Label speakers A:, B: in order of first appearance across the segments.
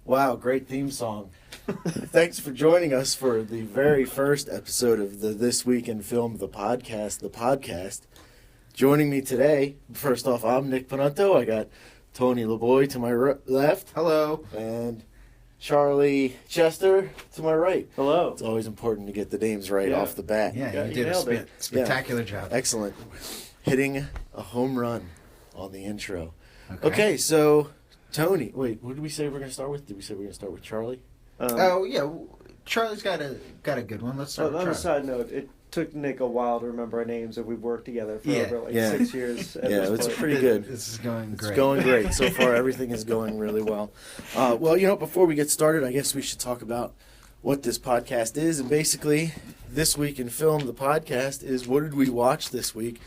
A: Wow, great theme song. Thanks for joining us for the very first episode of the This Week in Film, the podcast. Joining me today, first off, I'm Nick Panunto. I got Tony LeBoy to my left.
B: Hello.
A: And Charlie Chester to my right.
C: Hello.
A: It's always important to get the names right off the bat.
B: Yeah, you did a spectacular job.
A: Excellent. Hitting a home run on the intro. Okay, so Tony, wait, what did we say we're going to start with? Did we say we're going to start with Charlie?
B: Charlie's got a good one. Let's start with
C: On
B: Charlie.
C: a side note, it took Nick a while to remember our names, and we've worked together for over 6 years.
A: It's pretty good.
B: This is going great.
A: It's going great. So far, everything is going really well. Before we get started, I guess we should talk about what this podcast is. And basically, This Week in Film, the podcast, is what did we watch this week?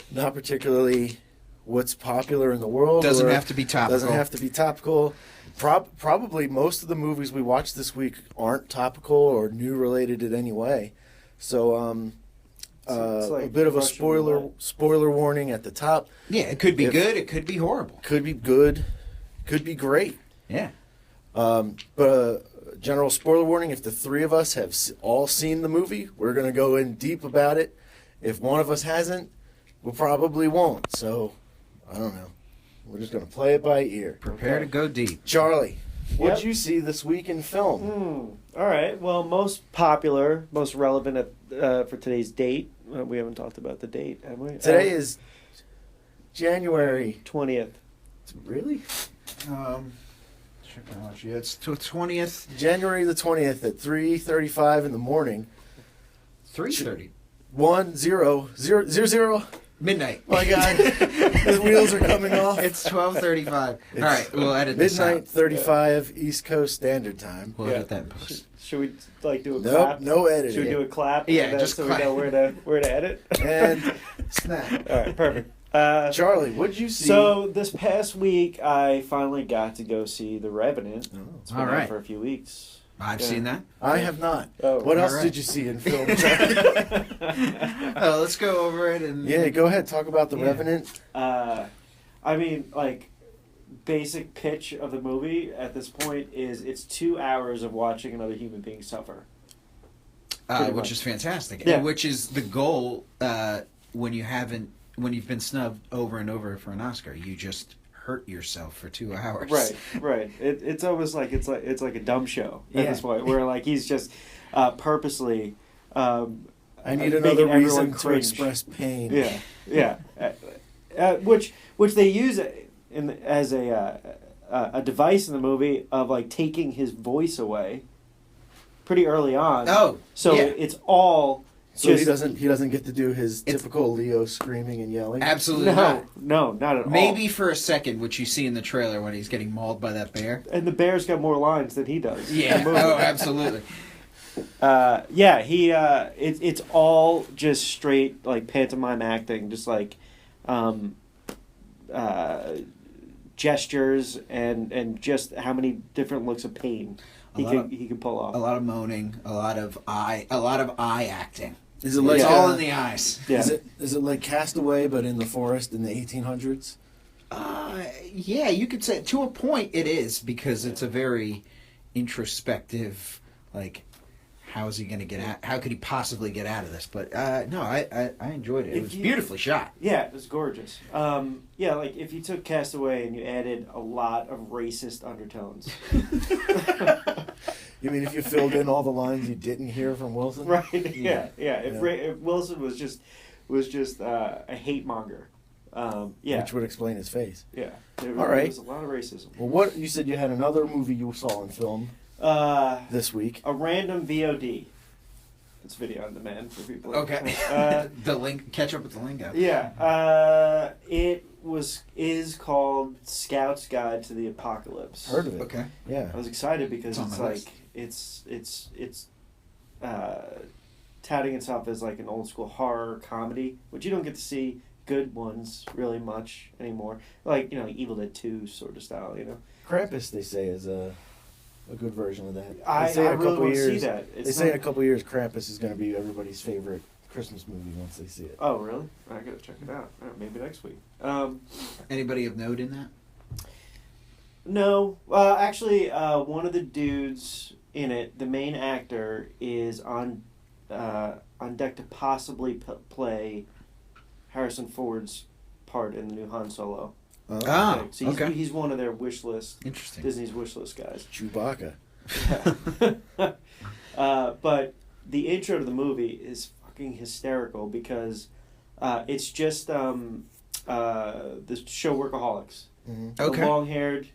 A: Not particularly what's popular in the world.
B: Doesn't have to be topical.
A: Doesn't have to be topical. Probably most of the movies we watched this week aren't topical or new related in any way. So like a bit of a spoiler warning at the top.
B: Yeah, it could be good. It could be horrible.
A: Could be good. Could be great.
B: Yeah.
A: But general spoiler warning, if the three of us have all seen the movie, we're going to go in deep about it. If one of us hasn't, we probably won't. So, I don't know. We're just going to play it by ear.
B: Prepare to go deep.
A: Charlie, what did you see this week in film?
C: All right. Well, most popular, most relevant for today's date. We haven't talked about the date, have we?
A: Today is January
C: 20th.
A: Really?
B: Check my watch. Yeah, it's 20th.
A: January the 20th at 3:35 in the morning.
B: 3:30.
A: 10:00.
B: Midnight.
A: Oh my God, the wheels are coming off.
B: It's 12:35. All right, we'll edit this out.
A: Midnight 35 East Coast Standard Time.
B: We'll edit that in post.
C: Should we do a clap?
A: No editing.
C: Should we do a clap?
B: Yeah, just
C: so
B: clap.
C: we know where to edit.
A: And snap.
C: All right, perfect.
A: Charlie, what did you see?
C: So this past week, I finally got to go see The Revenant. It's been
B: All
C: out
B: right.
C: for a few weeks.
B: I've seen that.
A: I have not.
C: Oh,
A: what else
B: right.
A: did you see in film?
B: Let's go over it and
A: Go ahead. Talk about The Revenant.
C: Basic pitch of the movie at this point is it's 2 hours of watching another human being suffer.
B: which is fantastic.
C: Yeah.
B: And which is the goal when you've been snubbed over and over for an Oscar. You just hurt yourself for 2 hours.
C: Right. It's almost like it's like a dumb show at this point, where like he's just purposely.
A: I need another reason to express pain.
C: Yeah. Which they use as a device in the movie of like taking his voice away pretty early on.
B: Oh,
C: so
B: yeah.
C: it's all.
A: So he doesn't get to do his typical Leo screaming and yelling?
B: Absolutely not.
C: No, not at all.
B: Maybe for a second, which you see in the trailer when he's getting mauled by that bear.
C: And the bear's got more lines than he does.
B: Yeah. Oh, absolutely.
C: It's all just straight like pantomime acting, just like gestures and just how many different looks of pain he can pull off.
B: A lot of moaning, a lot of eye acting.
A: Is it like
B: it's all in the eyes?
C: Yeah.
A: Is it like Castaway but in the forest in the 1800s?
B: Yeah, you could say to a point it is, because it's a very introspective, like, how is he going to get out? How could he possibly get out of this? But no, I enjoyed it. It was beautifully shot.
C: Yeah, it was gorgeous. Like if you took Castaway and you added a lot of racist undertones.
A: You mean if you filled in all the lines you didn't hear from Wilson?
C: Right. Yeah. If Wilson was just a hate monger.
A: Which would explain his face.
C: Yeah. There
A: right.
C: was a lot of racism.
A: Well, what you said you had another movie you saw in film this week.
C: A random VOD. It's video on demand for people.
B: Okay. The link. Catch up with the lingo.
C: Yeah. It is called Scout's Guide to the Apocalypse.
A: Heard of it?
B: Okay.
A: Yeah.
C: I was excited because
B: It's on my list.
C: it's touting itself as like an old school horror comedy, which you don't get to see good ones really much anymore. Like Evil Dead 2 sort of style.
A: Krampus, they say, is a good version of that.
C: I really want to see that.
A: They say in a couple of years Krampus is going to be everybody's favorite Christmas movie once they see it.
C: Oh, really? I gotta check it out. Maybe next week.
B: Anybody of note in that?
C: No, actually, one of the dudes in it, the main actor, is on deck to possibly play Harrison Ford's part in the new Han Solo.
B: Oh,
C: So he's one of their wish list.
B: Interesting.
C: Disney's wish list guys.
A: Chewbacca.
C: But the intro to the movie is fucking hysterical because it's just the show Workaholics.
A: Mm-hmm.
B: Okay.
C: The long-haired,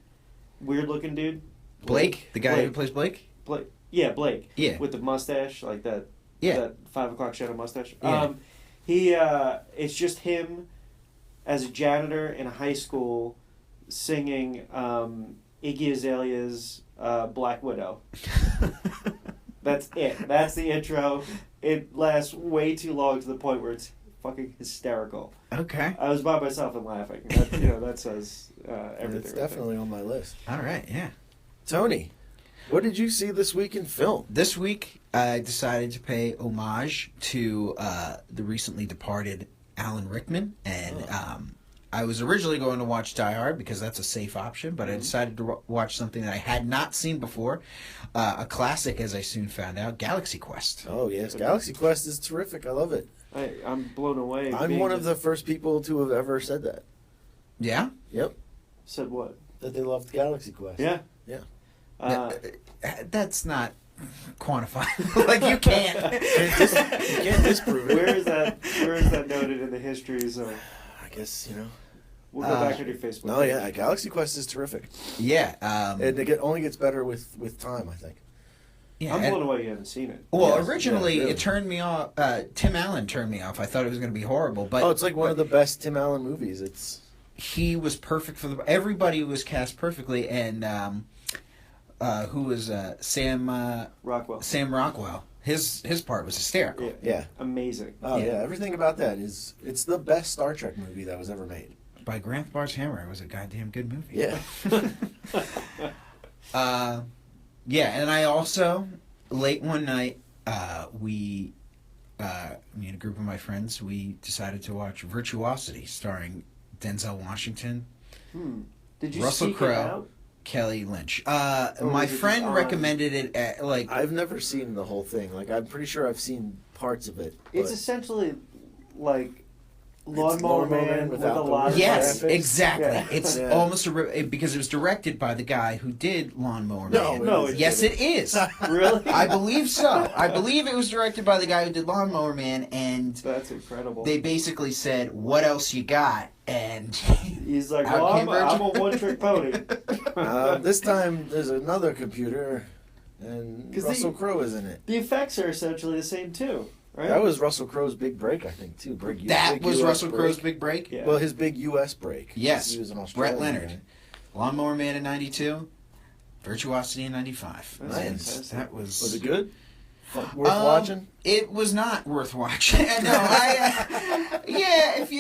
C: weird-looking dude.
B: Blake, the guy
C: Blake.
B: who plays Blake.
C: Blake.
B: Yeah.
C: With the mustache, like that.
B: Yeah.
C: That 5 o'clock shadow mustache.
B: Yeah.
C: It's just him as a janitor in a high school singing Iggy Azalea's Black Widow. That's it. That's the intro. It lasts way too long to the point where it's fucking hysterical.
B: Okay.
C: I was by myself and laughing. That says everything.
A: It's definitely on my list.
B: All right. Yeah.
A: Tony, what did you see this week in film?
B: This week, I decided to pay homage to the recently departed Alan Rickman, and I was originally going to watch Die Hard because that's a safe option, but I decided to watch something that I had not seen before, a classic, as I soon found out, Galaxy Quest.
A: Oh, yes. Galaxy Quest is terrific. I love it.
C: I'm blown away.
A: I'm one of the first people to have ever said that.
B: Yeah?
A: Yep.
C: Said what?
A: That they loved Galaxy Quest.
C: Yeah.
A: Yeah.
B: That's not quantifiable. Like, you can't.
A: You can't disprove it.
C: Where is that noted in the histories of?
A: I guess,
C: We'll go back to your Facebook.
A: No, yeah. Galaxy Quest is terrific.
B: Yeah.
A: And it only gets better with time, I think.
B: Yeah,
C: I'm blown away you haven't seen it.
B: Well,
A: Yes,
B: originally
A: yeah, really.
B: it turned me off. Tim Allen turned me off. I thought it was going to be horrible, but
A: It's like one of the best Tim Allen movies.
B: he was perfect for the. Everybody was cast perfectly, and who was Sam
C: Rockwell.
B: Sam Rockwell. His part was hysterical.
C: Yeah.
A: Yeah.
C: Amazing.
A: Oh,
B: Yeah.
A: yeah. Everything about that it's the best Star Trek movie that was ever made.
B: By Grant Bar's Hammer, it was a goddamn good movie.
A: Yeah.
B: Yeah, and I also late one night me and a group of my friends, we decided to watch Virtuosity, starring Denzel Washington,
C: Did you
B: Russell
C: seek
B: Crowe,
C: it out?
B: Kelly Lynch.
C: Or
B: My
C: was it
B: friend
C: just on-
B: recommended it at, like,
A: I've never seen the whole thing. Like, I'm pretty sure I've seen parts of it.
C: It's
A: but-
C: essentially like
A: Lawnmower
C: Lawnmower
A: Man
C: Man with
A: without
C: a
A: the
C: lot of
B: yes,
A: graphics.
B: exactly.
C: Yeah.
B: It's
A: Yeah.
B: almost because it was directed by the guy who did Lawnmower Man.
C: No, it
B: Yes, it is.
C: Really?
B: I believe so. I believe it was directed by the guy who did Lawnmower Man, and
C: That's incredible.
B: they basically said, "What else you got?" And
C: He's like,
B: Out
C: well,
B: came
C: I'm a one-trick pony.
A: This time there's another computer, and
C: 'Cause
A: Russell Crowe is in it.
C: The effects are essentially the same too, right?
A: That was Russell Crowe's big break, I think, too.
B: that
A: big
B: was
A: US
B: Russell
A: break.
B: Crowe's big break.
C: Yeah.
A: Well, his big U.S. break.
B: Yes,
A: He was an
B: Brett
A: Australian
B: Leonard,
A: guy.
B: Lawnmower Man in '92, Virtuosity in '95.
C: That's
B: And
C: fantastic.
B: that was.
A: Was it good? Worth watching?
B: It was not worth watching. No, yeah. If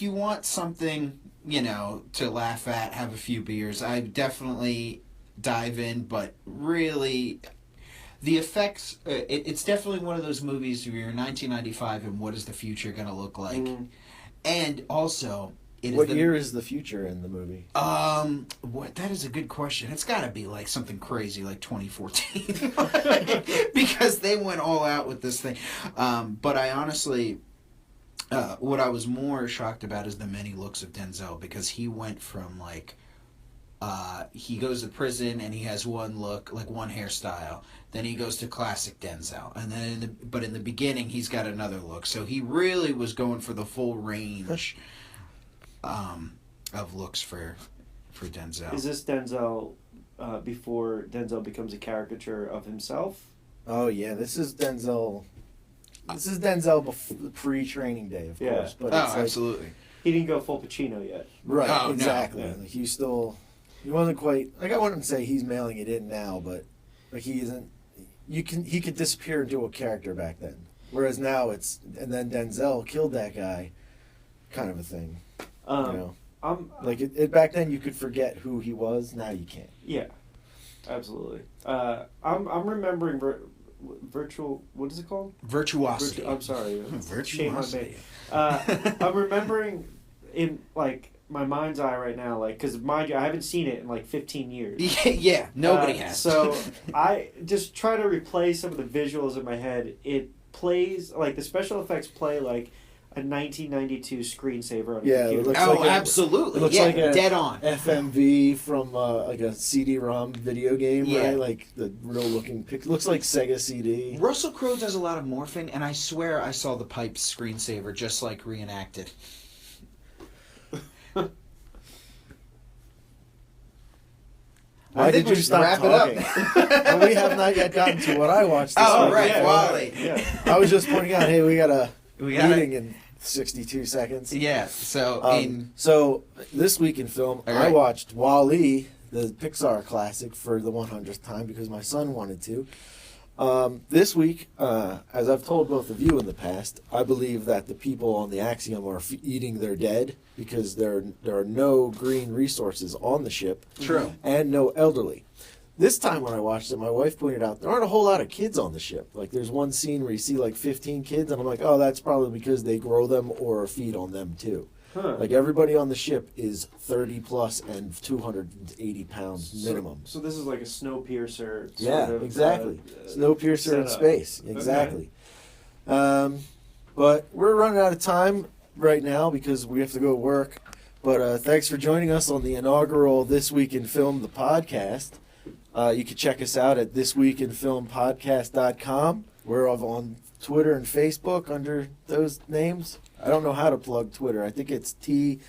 B: you want something, to laugh at, have a few beers, I definitely dive in. But really, the effects. It's definitely one of those movies where you're in 1995 and what is the future going to look like, and also.
A: What year is the future in the movie?
B: That is a good question. It's got to be like something crazy, like 2014, because they went all out with this thing. But I honestly, what I was more shocked about is the many looks of Denzel, because he went from like, he goes to prison and he has one look, like one hairstyle. Then he goes to classic Denzel, and then in the beginning he's got another look. So he really was going for the full range. Of looks for Denzel.
C: Is this Denzel before Denzel becomes a caricature of himself?
A: Oh, yeah. This is Denzel. This is Denzel pre-training day, of
C: Yeah.
A: course. But it's like,
B: Absolutely.
C: He didn't go full Pacino yet.
A: right,
B: Oh, no.
A: exactly.
C: Yeah.
A: Like, he wasn't quite, like, I wouldn't say he's mailing it in now, but like he isn't, he could disappear into a character back then. Whereas now and then Denzel killed that guy kind of a thing. Like back then you could forget who he was, now you can't.
C: Yeah, absolutely. I'm remembering virtual. What is it called?
B: Virtuosity.
C: I'm sorry.
B: Virtuosity.
C: Shame on me. I'm remembering in like my mind's eye right now, like, because mind you, I haven't seen it in like 15 years.
B: Yeah, nobody has.
C: So I just try to replay some of the visuals in my head. It plays like the special effects play like a 1992 screensaver on a
A: Yeah, it
C: computer.
A: looks
B: Oh,
A: like
B: absolutely.
A: It looks
B: yeah,
A: like a
B: dead on.
A: FMV from like a CD-ROM video game,
B: Yeah.
A: right? Like the real looking pic. Looks like Sega CD.
B: Russell Crowe does a lot of morphing, and I swear I saw the Pipes screensaver just like reenacted.
A: Why
B: I think
A: did
B: we
A: you
B: should
A: stop
B: wrap
A: talking?
B: it up.
A: Well, we have not yet gotten to what I watched this
B: Oh,
A: week.
B: right,
C: Yeah,
B: WALLE.
C: Yeah.
A: I was just pointing out, hey, we got a
B: We got
A: meeting in 62 seconds.
B: Yeah, so
A: So this week in film,
B: All
A: I
B: right.
A: watched WALL-E, the Pixar classic, for the 100th time because my son wanted to. This week, as I've told both of you in the past, I believe that the people on the Axiom are eating their dead because there are no green resources on the ship.
B: True.
A: And no elderly. This time when I watched it, my wife pointed out there aren't a whole lot of kids on the ship. Like there's one scene where you see like 15 kids, and I'm like, oh, that's probably because they grow them or feed on them too.
C: Huh.
A: Like everybody on the ship is 30 plus and 280 pounds minimum.
C: So this is like a Snowpiercer. Sort
A: Yeah,
C: of,
A: exactly. Snowpiercer in
C: setup.
A: space. Exactly. But we're running out of time right now because we have to go to work. But thanks for joining us on the inaugural This Week in Film, the podcast. You can check us out at thisweekinfilmpodcast.com. We're on Twitter and Facebook under those names. I don't know how to plug Twitter. I think it's TWIF_pod.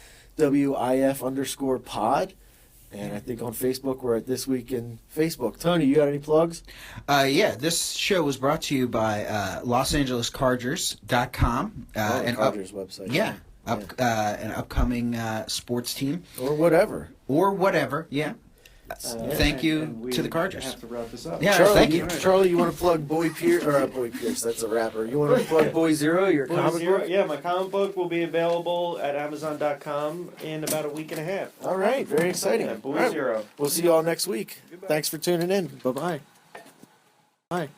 A: And I think on Facebook we're at This Week in Facebook. Tony, you got any plugs?
B: yeah, this show was brought to you by LosAngelesChargers.com.
A: And Rogers website.
B: Yeah, an upcoming sports team.
A: Or whatever.
B: Or whatever, yeah. Thank you
C: and we
B: to the Chargers.
C: have to wrap this up.
B: Yeah,
A: Charlie,
B: thank you.
A: Charlie, you want to plug Boy Pierce? Or Boy Pierce, that's a rapper. You want to plug Boy Zero, your
C: Boy
A: comic
C: Zero,
A: book?
C: yeah, my comic book will be available at Amazon.com in about a week and a half.
A: All right, very exciting.
C: Yeah, Boy
A: All right,
C: Zero.
A: We'll see you all next week.
C: Goodbye.
A: Thanks for tuning in. Bye-bye. Bye.